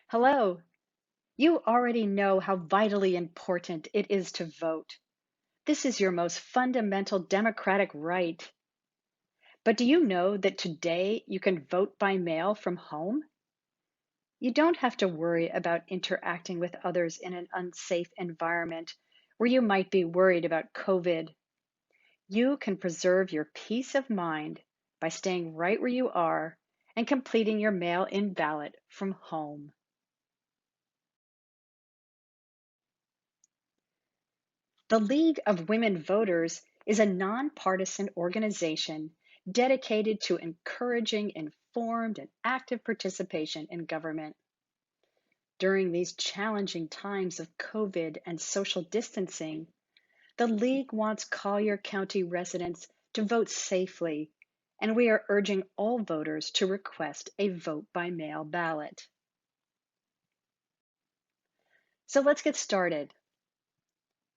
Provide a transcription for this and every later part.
Hello. You already know how vitally important it is to vote. This is your most fundamental democratic right. But do you know that today you can vote by mail from home? You don't have to worry about interacting with others in an unsafe environment where you might be worried about COVID. You can preserve your peace of mind by staying right where you are and completing your mail-in ballot from home. The League of Women Voters is a nonpartisan organization dedicated to encouraging informed and active participation in government. During these challenging times of COVID and social distancing, the League wants Collier County residents to vote safely, and we are urging all voters to request a vote-by-mail ballot. So let's get started.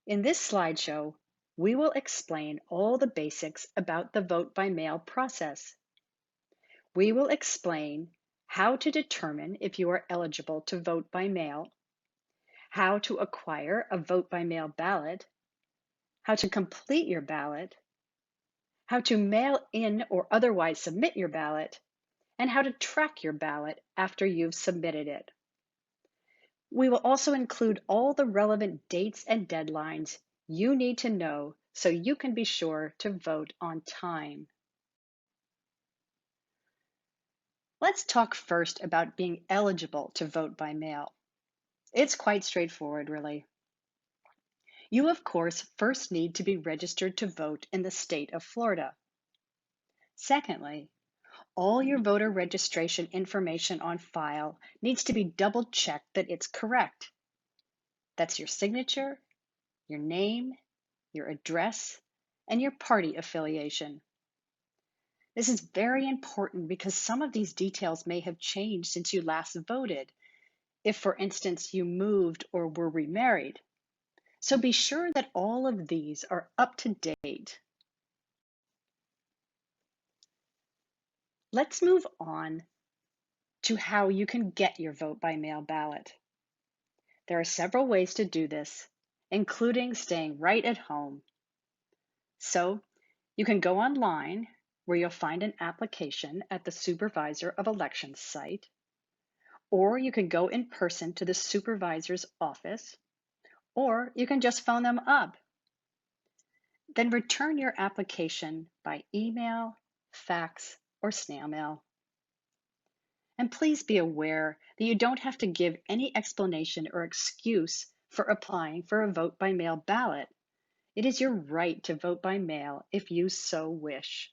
In this slideshow, we will explain all the basics about the vote-by-mail process. We will explain how to determine if you are eligible to vote by mail, how to acquire a vote-by-mail ballot, how to complete your ballot, how to mail in or otherwise submit your ballot, and how to track your ballot after you've submitted it. We will also include all the relevant dates and deadlines you need to know so you can be sure to vote on time. Let's talk first about being eligible to vote by mail. It's quite straightforward, really. You, of course, first need to be registered to vote in the state of Florida. Secondly, all your voter registration information on file needs to be double-checked that it's correct. That's your signature, your name, your address, and your party affiliation. This is very important because some of these details may have changed since you last voted, if, for instance, you moved or were remarried. So be sure that all of these are up to date. Let's move on to how you can get your vote-by-mail ballot. There are several ways to do this, including staying right at home. So you can go online, where you'll find an application at the Supervisor of Elections site, or you can go in person to the supervisor's office, or you can just phone them up. Then return your application by email, fax, or snail mail. And please be aware that you don't have to give any explanation or excuse for applying for a vote-by-mail ballot. It is your right to vote by mail if you so wish.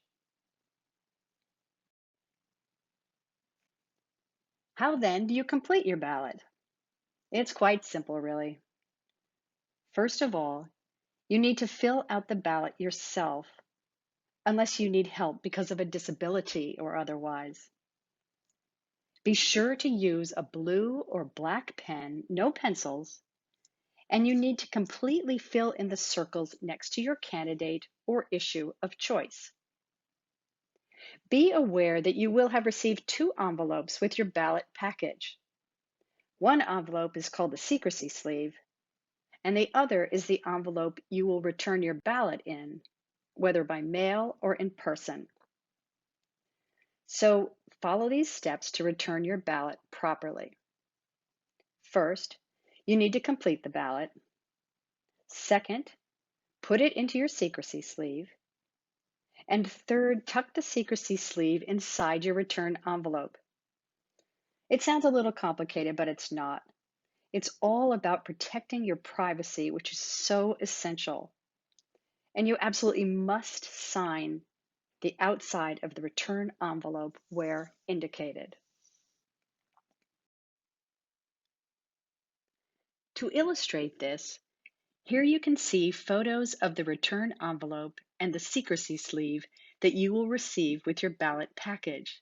How then do you complete your ballot? It's quite simple, really. First of all, you need to fill out the ballot yourself, unless you need help because of a disability or otherwise. Be sure to use a blue or black pen, no pencils, and you need to completely fill in the circles next to your candidate or issue of choice. Be aware that you will have received 2 envelopes with your ballot package. One envelope is called the Secrecy sleeve, and the other is the envelope you will return your ballot in, whether by mail or in person. So follow these steps to return your ballot properly. First, you need to complete the ballot. Second, put it into your Secrecy sleeve. And third, tuck the Secrecy sleeve inside your return envelope. It sounds a little complicated, but it's not. It's all about protecting your privacy, which is so essential. And you absolutely must sign the outside of the return envelope where indicated. To illustrate this, here you can see photos of the return envelope and the Secrecy sleeve that you will receive with your ballot package.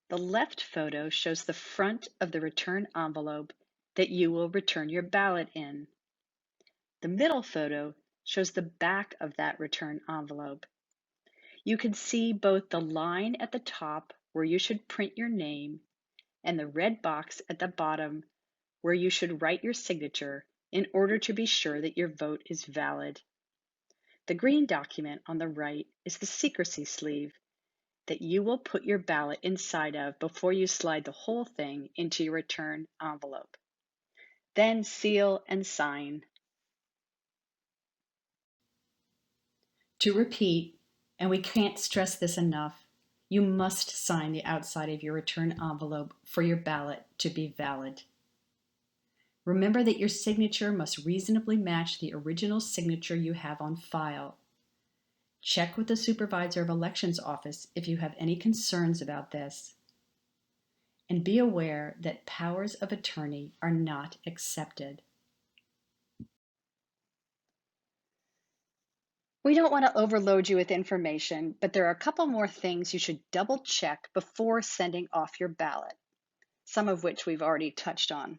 The left photo shows the front of the return envelope that you will return your ballot in. The middle photo shows the back of that return envelope. You can see both the line at the top where you should print your name and the red box at the bottom where you should write your signature in order to be sure that your vote is valid. The green document on the right is the secrecy sleeve that you will put your ballot inside of before you slide the whole thing into your return envelope. Then seal and sign. To repeat, and we can't stress this enough, you must sign the outside of your return envelope for your ballot to be valid. Remember that your signature must reasonably match the original signature you have on file. Check with the Supervisor of Elections office if you have any concerns about this. And be aware that powers of attorney are not accepted. We don't want to overload you with information, but there are a couple more things you should double check before sending off your ballot, some of which we've already touched on.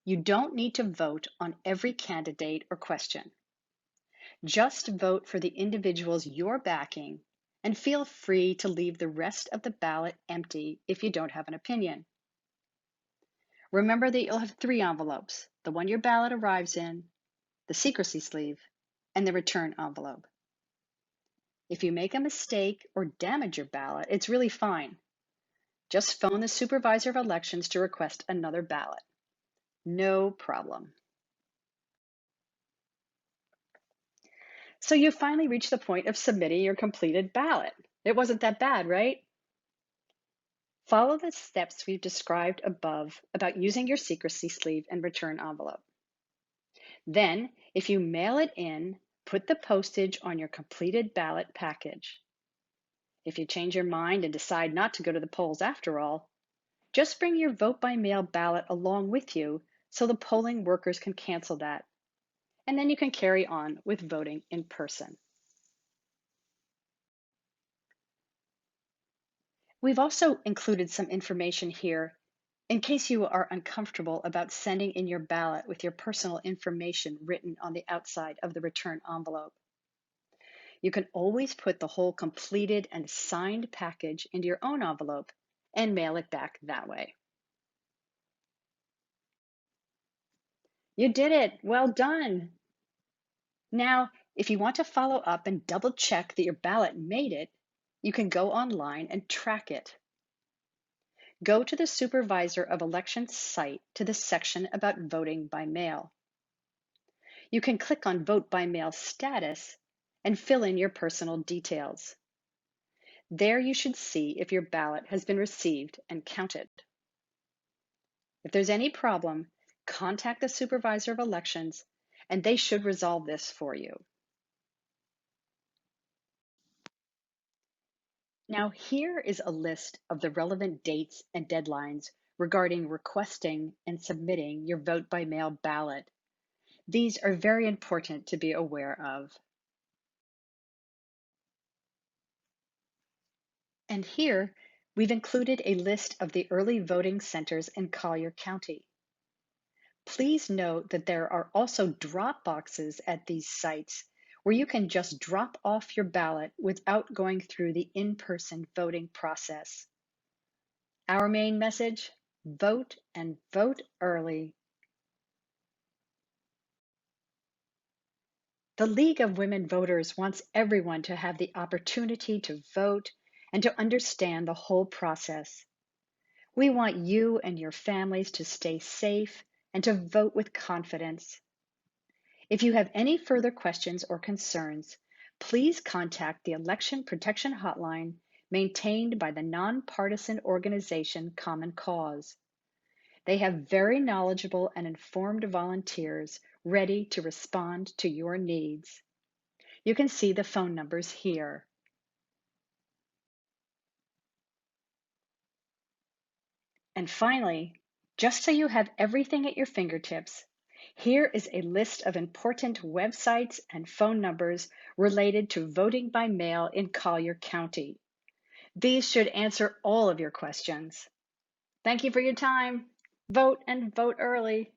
You don't need to vote on every candidate or question. Just vote for the individuals you're backing and feel free to leave the rest of the ballot empty if you don't have an opinion. Remember that you'll have 3 envelopes, the one your ballot arrives in, the secrecy sleeve, and the return envelope. If you make a mistake or damage your ballot, it's really fine. Just phone the Supervisor of Elections to request another ballot. No problem. So you finally reached the point of submitting your completed ballot. It wasn't that bad, right? Follow the steps we've described above about using your secrecy sleeve and return envelope. Then, if you mail it in, put the postage on your completed ballot package. If you change your mind and decide not to go to the polls after all, just bring your vote-by-mail ballot along with you so the polling workers can cancel that. And then you can carry on with voting in person. We've also included some information here in case you are uncomfortable about sending in your ballot with your personal information written on the outside of the return envelope. You can always put the whole completed and signed package into your own envelope and mail it back that way. You did it! Well done! Now, if you want to follow up and double check that your ballot made it, you can go online and track it. Go to the Supervisor of Elections site to the section about voting by mail. You can click on Vote by Mail status and fill in your personal details. There you should see if your ballot has been received and counted. If there's any problem, contact the Supervisor of Elections and they should resolve this for you. Now here is a list of the relevant dates and deadlines regarding requesting and submitting your vote-by-mail ballot. These are very important to be aware of. And here, we've included a list of the early voting centers in Collier County. Please note that there are also drop boxes at these sites where you can just drop off your ballot without going through the in-person voting process. Our main message: vote and vote early. The League of Women Voters wants everyone to have the opportunity to vote and to understand the whole process. We want you and your families to stay safe and to vote with confidence. If you have any further questions or concerns, please contact the Election Protection Hotline maintained by the nonpartisan organization Common Cause. They have very knowledgeable and informed volunteers ready to respond to your needs. You can see the phone numbers here. And finally, just so you have everything at your fingertips, here is a list of important websites and phone numbers related to voting by mail in Collier County. These should answer all of your questions. Thank you for your time. Vote and vote early.